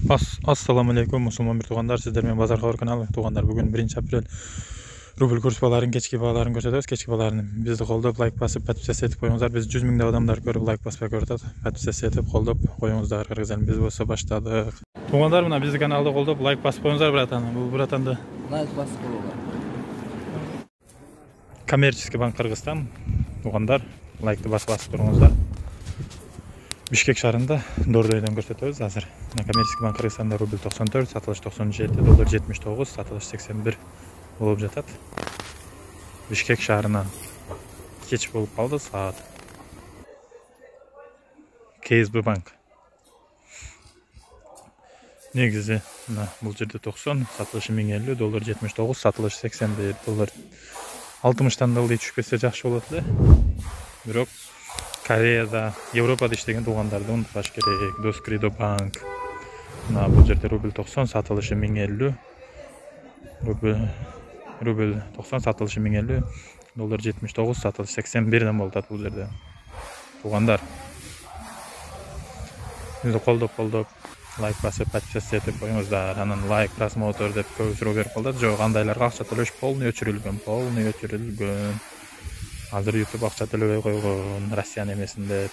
Assalamu alaikum musulmon bir туугандар, сиздер менен Базар Кабар каналы. Туугандар, бүгүн 1-апрель рубль курс бааларын кечки бааларын көрсөтөбүз. Кечки бааларын бизди колдоп, лайк басып, подписаться этип коюңуздар. Биз 100 миңдеп адамдар көрүп, лайк баспай көрүп атат. Подписаться этип колдоп коюңуздар. Кыргыздан биз болсо баштадык. Туугандар, мына бизди каналды колдоп, лайк басып коюңуздар, братан. Бул братанды лайк басып коюңуздар. Коммерческий банк Кыргызстан. Туугандар, лайкты басып туруңуздар. Бишкек шаарында Дордойдон көрсөтөбүз азыр. Коммерческий банк Кыргызстанда рубль 94, сатылыш 97, доллар 79, сатылыш 81 болуп жатат. Бишкек шаарына кеч болуп калды саат. КСБ банк. Негизи мына бул жерде 90, сатылышы 1050, доллар 79, сатылыш 81, доллар 60тан да ылдый түшпөсө жакшы болот эле. Бирок Кореяда, Европада иштеген туугандарды унутпаш керек. Доскридо банк. Мына бул жерде рубль 90, сатылышы 1050. Рубль 90, сатылышы 1050. Доллар 79, сатылышы 81ден болуп атат бул жерде. Туугандар, бизди колдоп, лайк басып, подписаться этип коюңуздар. Анан лайк, просмотр деп көп суроо берип калдат. Жок, андайларга акча төлөш полный өчүрүлгөн. Азыр YouTube акча төлөбөй койгон, Россияны эмесин деп.